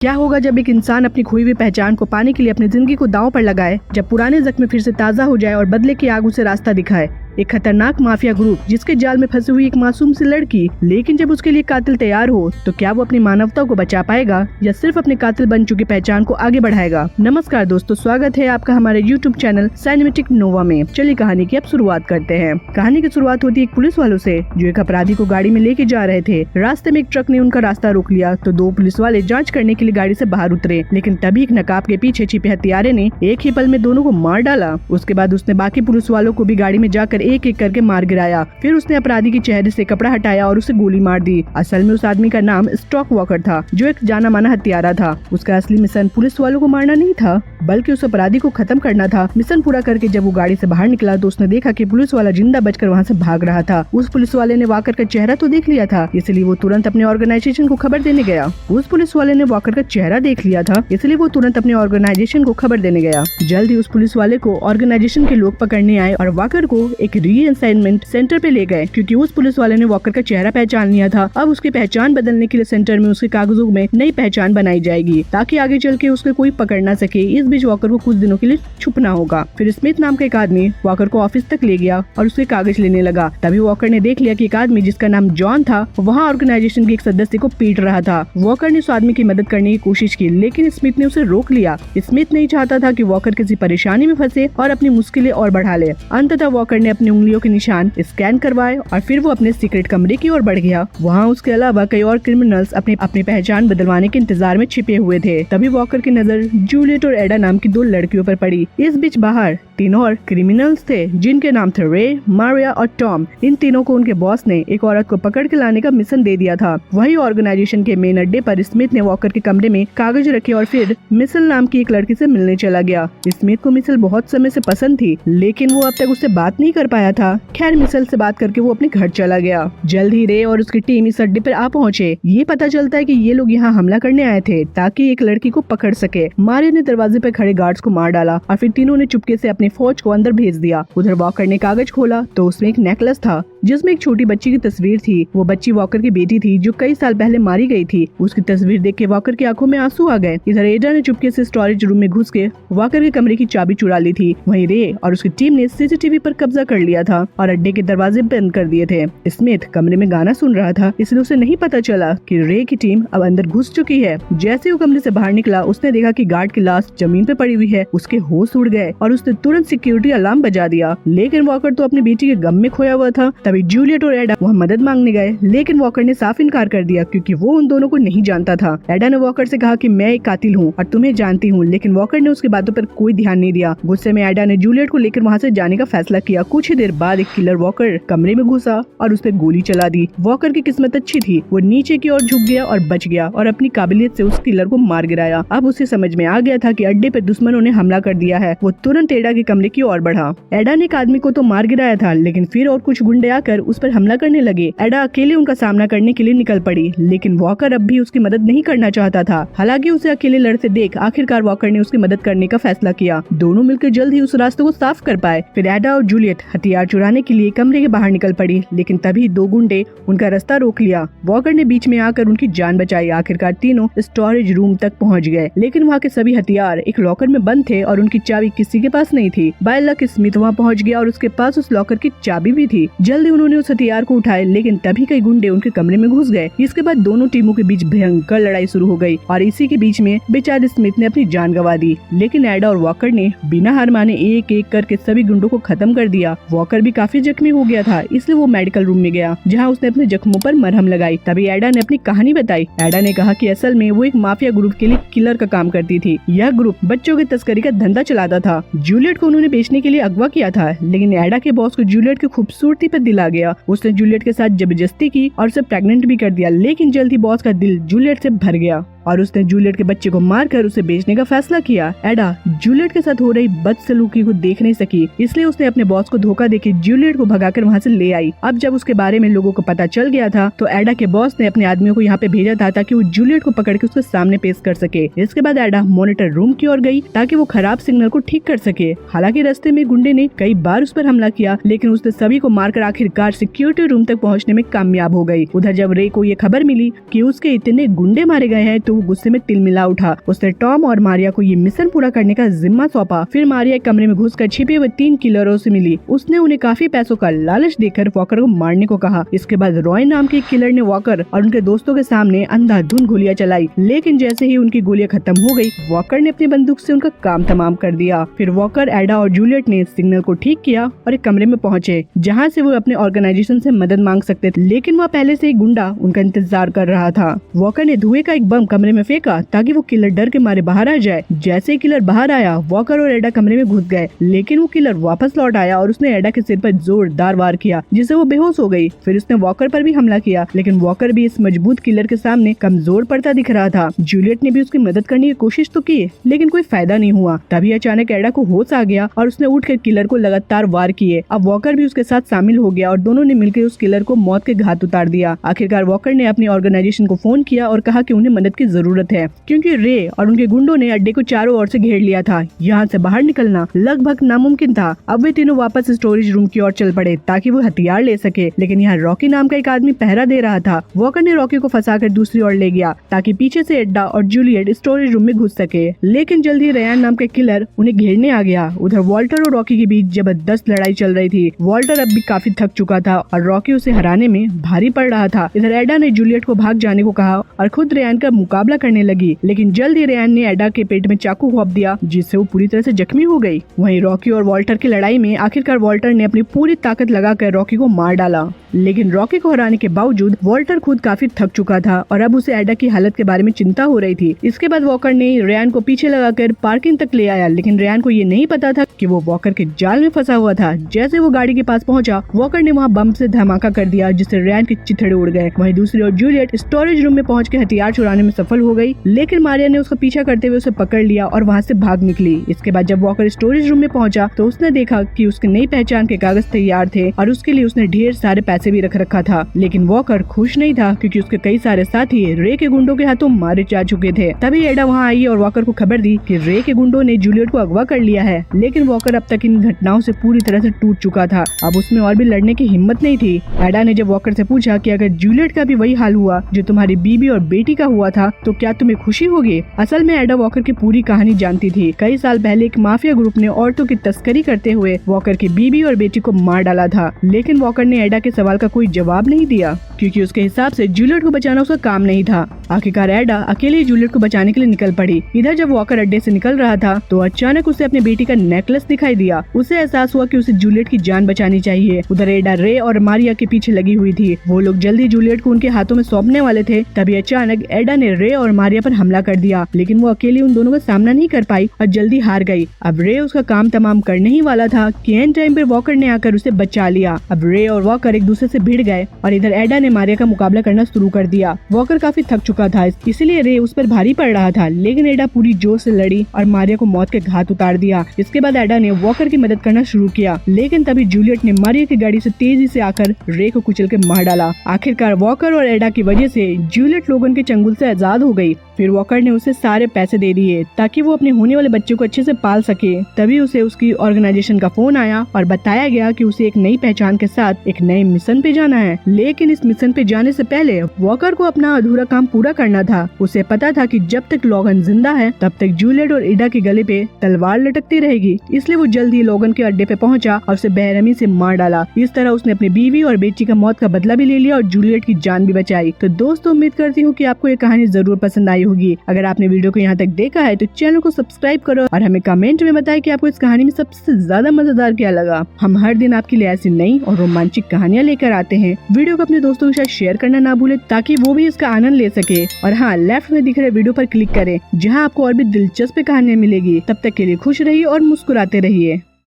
क्या होगा जब एक इंसान अपनी खोई हुई पहचान को पाने के लिए अपनी जिंदगी को दांव पर लगाए, जब पुराने जख्म फिर से ताज़ा हो जाए और बदले की आग उसे रास्ता दिखाए। एक खतरनाक माफिया ग्रुप जिसके जाल में फंसी हुई एक मासूम सी लड़की, लेकिन जब उसके लिए कातिल तैयार हो तो क्या वो अपनी मानवता को बचा पाएगा या सिर्फ अपने कातिल बन चुकी पहचान को आगे बढ़ाएगा। नमस्कार दोस्तों, स्वागत है आपका हमारे YouTube चैनल सिनेमैटिक नोवा में। चलिए कहानी की अब शुरुआत करते हैं। कहानी की शुरुआत होती है एक पुलिस वालों से जो एक अपराधी को गाड़ी में लेके जा रहे थे। रास्ते में एक ट्रक ने उनका रास्ता रोक लिया तो दो पुलिस वाले जाँच करने के लिए गाड़ी से बाहर उतरे, लेकिन तभी एक नकाब के पीछे छिपे हत्यारे ने एक ही पल में दोनों को मार डाला। उसके बाद उसने बाकी पुलिस वालों को भी गाड़ी में जाकर एक एक करके मार गिराया। फिर उसने अपराधी के चेहरे से कपड़ा हटाया और उसे गोली मार दी। असल में उस आदमी का नाम स्टॉक वॉकर था जो एक जाना माना हत्यारा था। उसका असली मिशन पुलिस वालों को मारना नहीं था बल्कि उस अपराधी को खत्म करना था। मिशन पूरा करके जब वो गाड़ी से बाहर निकला तो उसने देखा कि पुलिस वाला जिंदा बचकर वहाँ से भाग रहा था। उस पुलिस वाले ने वॉकर का चेहरा तो देख लिया था, इसलिए वो तुरंत अपने ऑर्गेनाइजेशन को खबर देने गया। उस पुलिस वाले ने वॉकर का चेहरा देख लिया था, इसलिए वो तुरंत अपने ऑर्गेनाइजेशन को खबर देने गया। जल्द ही उस पुलिस वाले को ऑर्गेनाइजेशन के लोग पकड़ने आए और वॉकर को एक रीअसाइनमेंट सेंटर पे ले गए, क्योंकि उस पुलिस वाले ने वॉकर का चेहरा पहचान लिया था। अब उसकी पहचान बदलने के लिए सेंटर में उसके कागजों में नई पहचान बनाई जाएगी ताकि आगे चल के उसके कोई पकड़ ना सके। इस बीच वॉकर को कुछ दिनों के लिए छुपना होगा। फिर स्मिथ नाम का एक आदमी वॉकर को ऑफिस तक ले गया और उसके कागज लेने लगा। तभी वॉकर ने देख लिया कि एक आदमी जिसका नाम जॉन था वहाँ ऑर्गेनाइजेशन के एक सदस्य को पीट रहा था। वॉकर ने उस आदमी की मदद करने की कोशिश की, लेकिन स्मिथ ने उसे रोक लिया। स्मिथ नहीं चाहता था कि वॉकर किसी परेशानी में फंसे और अपनी मुश्किलें और बढ़ा ले। अंततः वॉकर ने अपनी उंगलियों के निशान स्कैन करवाए और फिर वो अपने सीक्रेट कमरे की ओर बढ़ गया। वहाँ उसके अलावा कई और क्रिमिनल्स अपनी पहचान बदलवाने के इंतजार में छिपे हुए थे। तभी वॉकर की नजर जूलियट और एडा नाम की दो लड़कियों पर पड़ी। इस बीच बाहर तीन और क्रिमिनल्स थे जिनके नाम थे रे, मारिया और टॉम। इन तीनों को उनके बॉस ने एक औरत को पकड़ के लाने का मिशन दे दिया था। वही ऑर्गेनाइजेशन के मेन अड्डे पर स्मिथ ने वॉकर के कमरे में कागज रखे और फिर मिसल नाम की एक लड़की से मिलने चला गया। स्मिथ को मिसल बहुत समय से पसंद थी, लेकिन वो अब तक उससे बात नहीं कर पाया था। खैर मिसल से बात करके वो अपने घर चला गया। जल्द ही रे और उसकी टीम इस अड्डे पर आ पहुँचे। ये पता चलता है कि ये लोग यहाँ हमला करने आए थे ताकि एक लड़की को पकड़ सके। मारिया ने दरवाजे पर खड़े गार्ड्स को मार डाला और फिर तीनों ने चुपके से अपनी फौज को अंदर भेज दिया। उधर वॉकर ने कागज खोला तो उसमें एक नेकलेस था जिसमें एक छोटी बच्ची की तस्वीर थी। वो बच्ची वॉकर की बेटी थी जो कई साल पहले मारी गई थी। उसकी तस्वीर देख के वॉकर की आंखों में आंसू आ गए। इधर एडा ने चुपके से स्टोरेज रूम में घुस के वॉकर के कमरे की चाबी चुरा ली थी। वहीं रे और उसकी टीम ने सीसीटीवी पर कब्जा कर लिया था और अड्डे के दरवाजे बंद कर दिए थे। स्मिथ कमरे में गाना सुन रहा था, इसलिए उसे नहीं पता चला कि रे की टीम अब अंदर घुस चुकी है। जैसे वो कमरे से बाहर निकला उसने देखा कि गार्ड की लाश जमीन पे पड़ी हुई है। उसके होश उड़ गए और उसने तुरंत सिक्योरिटी अलार्म बजा दिया, लेकिन वॉकर तो अपनी बेटी के गम में खोया हुआ था। तभी जूलियट और एडा वहाँ मदद मांगने गए, लेकिन वॉकर ने साफ इनकार कर दिया क्योंकि वो उन दोनों को नहीं जानता था। एडा ने वॉकर से कहा कि मैं एक कातिल हूँ और तुम्हें जानती हूँ, लेकिन वॉकर ने उसकी बातों पर कोई ध्यान नहीं दिया। गुस्से में एडा ने जूलियट को लेकर वहाँ से जाने का फैसला किया। कुछ ही देर बाद एक किलर वॉकर कमरे में घुसा और उस पर गोली चला दी। वॉकर की किस्मत अच्छी थी, वो नीचे की ओर झुक गया और बच गया और अपनी काबिलियत से उस किलर को मार गिराया। अब उसे समझ में आ गया था कि अड्डे पर दुश्मनों ने हमला कर दिया है। वो तुरंत एडा के कमरे की ओर बढ़ा। एडा ने एक आदमी को तो मार गिराया था, लेकिन फिर और कुछ गुंडे आकर उस पर हमला करने लगे। एडा अकेले उनका सामना करने के लिए निकल पड़ी, लेकिन वॉकर अब भी उसकी मदद नहीं करना चाहता था। हालांकि उसे अकेले लड़ते देख आखिरकार वॉकर ने उसकी मदद करने का फैसला किया। दोनों मिलकर जल्द ही उस रास्ते को साफ कर पाए। फिर एडा और जूलियट हथियार चुराने के लिए कमरे के बाहर निकल पड़ी, लेकिन तभी दो गुंडे उनका रास्ता रोक लिया। वॉकर ने बीच में आकर उनकी जान बचाई। आखिरकार तीनों स्टोरेज रूम तक पहुँच गए, लेकिन वहाँ के सभी हथियार एक लॉकर में बंद थे और उनकी चाबी किसी के पास नहीं थी। बाय लक स्मिथ वहाँ पहुँच गया और उसके पास उस लॉकर की चाबी भी थी। जल्दी उन्होंने उस हथियार को उठाए, लेकिन तभी कई गुंडे उनके कमरे में घुस गए। इसके बाद दोनों टीमों के बीच भयंकर लड़ाई शुरू हो गई और इसी के बीच में बेचारे स्मिथ ने अपनी जान गंवा दी। लेकिन एडा और वॉकर ने बिना हार माने एक एक करके सभी गुंडों को खत्म कर दिया। वॉकर भी काफी जख्मी हो गया था, इसलिए वो मेडिकल रूम में गया जहाँ उसने अपने जख्मों पर मरहम लगाई। तभी एडा ने अपनी कहानी बताई। एडा ने कहा कि असल में वो एक माफिया ग्रुप के लिए किलर का काम करती थी। यह ग्रुप बच्चों की तस्करी का धंधा चलाता था। जूलियट को उन्होंने बेचने के लिए अगवा किया था, लेकिन एडा के बॉस को जूलियट की खूबसूरती पर दिल आ गया। उसने जूलियट के साथ जबरदस्ती की और उसे प्रेग्नेंट भी कर दिया, लेकिन जल्द ही बॉस का दिल जूलियट से भर गया और उसने जूलियट के बच्चे को मारकर उसे बेचने का फैसला किया। एडा जूलियट के साथ हो रही बदसलूकी को देख नहीं सकी, इसलिए उसने अपने बॉस को धोखा देके जूलियट को भगाकर वहाँ से ले आई। अब जब उसके बारे में लोगों को पता चल गया था तो एडा के बॉस ने अपने आदमियों को यहाँ पे भेजा था ताकि वो जूलियट को पकड़ के उसके सामने पेश कर सके। इसके बाद एडा मॉनिटर रूम की ओर गई ताकि वो खराब सिग्नल को ठीक कर सके। हालांकि रास्ते में गुंडे ने कई बार उस पर हमला किया, लेकिन उसने सभी को मारकर आखिरकार सिक्योरिटी रूम तक पहुँचने में कामयाब हो गई। उधर जब रे को ये खबर मिली कि उसके इतने गुंडे मारे गए हैं तो वो गुस्से में तिलमिला उठा। उसने टॉम और मारिया को ये मिशन पूरा करने का जिम्मा सौंपा। फिर मारिया एक कमरे में घुसकर छिपे हुए 3 किलरों से मिली। उसने उन्हें काफी पैसों का लालच देकर वॉकर को मारने को कहा। इसके बाद रॉय नाम के किलर ने वॉकर और उनके दोस्तों के सामने अंधाधुंध गोलियां चलाई, लेकिन जैसे ही उनकी गोलियां खत्म हो गई, वॉकर ने अपनी बंदूक से उनका काम तमाम कर दिया। फिर वॉकर, एडा और जूलियट ने सिग्नल को ठीक किया और एक कमरे में पहुंचे जहां से वो अपने ऑर्गेनाइजेशन से मदद मांग सकते थे, लेकिन वहाँ पहले से एक गुंडा उनका इंतजार कर रहा था। वॉकर ने धुएं का एक बम कमरे में फेंका ताकि वो किलर डर के मारे बाहर आ जाए। जैसे ही किलर बाहर आया, वॉकर और एडा कमरे में घुस गए, लेकिन वो किलर वापस लौट आया और उसने एडा के सिर पर जोरदार वार किया, जिससे वो बेहोश हो गई। फिर उसने वॉकर पर भी हमला किया, लेकिन वॉकर भी इस मजबूत किलर के सामने कमजोर पड़ता दिख रहा था। जूलियट ने भी उसकी मदद करने की कोशिश तो की, लेकिन कोई फायदा नहीं हुआ। तभी अचानक एडा को होश आ गया और उसने उठकर किलर को लगातार वार किए। अब वॉकर भी उसके साथ शामिल हो गया और दोनों ने मिलकर उस किलर को मौत के घाट उतार दिया। आखिरकार वॉकर ने अपनी ऑर्गेनाइजेशन को फोन किया और कहा कि उन्हें मदद की जरूरत है, क्योंकि रे और उनके गुंडों ने अड्डे को चारों ओर से घेर लिया था। यहाँ से बाहर निकलना लगभग नामुमकिन था। अब वे तीनों वापस स्टोरेज रूम की ओर चल पड़े ताकि वो हथियार ले सके, लेकिन यहाँ रॉकी नाम का एक आदमी पहरा दे रहा था। वॉकर ने रॉकी को फंसाकर दूसरी ओर ले गया ताकि पीछे से एडा और जूलियट स्टोरेज रूम में घुस सके, लेकिन जल्दी रेयान नाम का किलर उन्हें घेरने आ गया। उधर वॉल्टर और रॉकी के बीच जबरदस्त लड़ाई चल रही थी। वॉल्टर अब भी काफी थक चुका था और रॉकी उसे हराने में भारी पड़ रहा था। इधर एडा ने जूलियट को भाग जाने को कहा और खुद रेयान का मुकाबला करने लगी, लेकिन जल्द ही रेयान ने एडा के पेट में चाकू घोंप दिया, जिससे वो पूरी तरह से जख्मी हो गई। वहीं रॉकी और वॉल्टर की लड़ाई में आखिरकार वॉल्टर ने अपनी पूरी ताकत लगाकर रॉकी को मार डाला, लेकिन रॉकी को हराने के बावजूद वॉल्टर खुद काफी थक चुका था और अब उसे एडा की हालत के बारे में चिंता हो रही थी। इसके बाद वॉकर ने रेयान को पीछे लगाकर पार्किंग तक ले आया, लेकिन रेयान को ये नहीं पता था कि वो वॉकर के जाल में फंसा हुआ था। जैसे वो गाड़ी के पास पहुंचा, वॉकर ने वहाँ बम से धमाका कर दिया, जिससे रेयान के चिथड़े उड़ गए। वहीं दूसरी ओर जूलियट स्टोरेज रूम में पहुंच के हथियार चुराने में सफल हो गई, लेकिन मारिया ने उसका पीछा करते हुए उसे पकड़ लिया और वहाँ से भाग निकली। इसके बाद जब वॉकर स्टोरेज रूम में पहुंचा तो उसने देखा कि उसके नई पहचान के कागज तैयार थे और उसके लिए उसने ढेर सारे पैसे भी रख रखा था। लेकिन वॉकर खुश नहीं था, क्योंकि उसके कई सारे साथी रे के गुंडों के हाथों मारे जा चुके थे। तभी एडा वहाँ आई और वॉकर को खबर दी कि रे के गुंडों ने जूलियट को अगवा कर लिया है, लेकिन वॉकर अब तक इन घटनाओं से पूरी तरह से टूट चुका था। अब उसमें और भी लड़ने की हिम्मत नहीं थी। एडा ने जब वॉकर से पूछा कि अगर जूलियट का भी वही हाल हुआ जो तुम्हारी बीबी और बेटी का हुआ था, तो क्या तुम्हें खुशी होगी? असल में एडा वॉकर की पूरी कहानी जानती थी। कई साल पहले एक माफिया ग्रुप ने औरतों की तस्करी करते हुए वॉकर की बीबी और बेटी को मार डाला था, लेकिन वॉकर ने एडा के सवाल का कोई जवाब नहीं दिया, क्योंकि उसके हिसाब से जूलियट को बचाना उसका काम नहीं था। आखिरकार एडा अकेले जूलियट को बचाने के लिए निकल पड़ी। इधर जब वॉकर अड्डे से निकल रहा था तो अचानक उसे अपनी बेटी का नेकलेस दिखाई दिया। उसे एहसास हुआ कि उसे जूलियट की जान बचानी चाहिए। उधर एडा रे और मारिया के पीछे लगी हुई थी। वो लोग जल्दी जूलियट को उनके हाथों में सौंपने वाले थे। तभी अचानक एडा ने रे और मारिया पर हमला कर दिया, लेकिन वो अकेली उन दोनों का सामना नहीं कर पाई और जल्दी हार गई। अब रे उसका काम तमाम करने ही वाला था कि एंड टाइम पर वॉकर ने आकर उसे बचा लिया। अब रे और वॉकर एक दूसरे से भिड़ गए और इधर एडा ने मारिया का मुकाबला करना शुरू कर दिया। वॉकर काफी थक चुका था, इसलिए रे उस पर भारी पड़ रहा था, लेकिन एडा पूरी जोश से लड़ी और मारिया को मौत के घाट उतार दिया। इसके बाद एडा ने वॉकर की मदद करना शुरू किया, लेकिन तभी जूलियट ने मारिया की गाड़ी से तेजी से आकर रे को कुचल के मार डाला। आखिरकार वॉकर और एडा की वजह से जूलियट लोगन के चंगुल से आजाद हो गई। फिर वॉकर ने उसे सारे पैसे दे दिए ताकि वो अपने होने वाले बच्चे को अच्छे से पाल सके। तभी उसे उसकी ऑर्गेनाइजेशन का फोन आया और बताया गया कि उसे एक नई पहचान के साथ एक नए मिशन पे जाना है, लेकिन इस मिशन पे जाने से पहले वॉकर को अपना अधूरा काम पूरा करना था। उसे पता था कि जब तक लोगन जिंदा है तब तक जूलियट और एडा के गले पे तलवार लटकती रहेगी, इसलिए वो जल्द ही लोगन के अड्डे पे पहुंचा और उसे बेरहमी से मार डाला। इस तरह उसने अपनी बीवी और बेटी का मौत का बदला भी ले लिया और जूलियट की जान भी बचाई। तो दोस्तों, उम्मीद करती हूँ कि आपको ये कहानी जरूर पसंद आई होगी। अगर आपने वीडियो को यहाँ तक देखा है तो चैनल को सब्सक्राइब करो और हमें कमेंट में बताएं कि आपको इस कहानी में सबसे ज्यादा मजेदार क्या लगा। हम हर दिन आपके लिए ऐसी नई और रोमांचक कहानियाँ लेकर आते हैं। वीडियो को अपने दोस्तों के साथ शेयर करना ना भूले ताकि वो भी इसका आनंद ले सके। और हाँ, लेफ्ट में दिख रहे वीडियो पर क्लिक करें जहाँ आपको और भी दिलचस्प कहानियाँ मिलेगी। तब तक के लिए खुश रहिए और मुस्कुराते रहिए।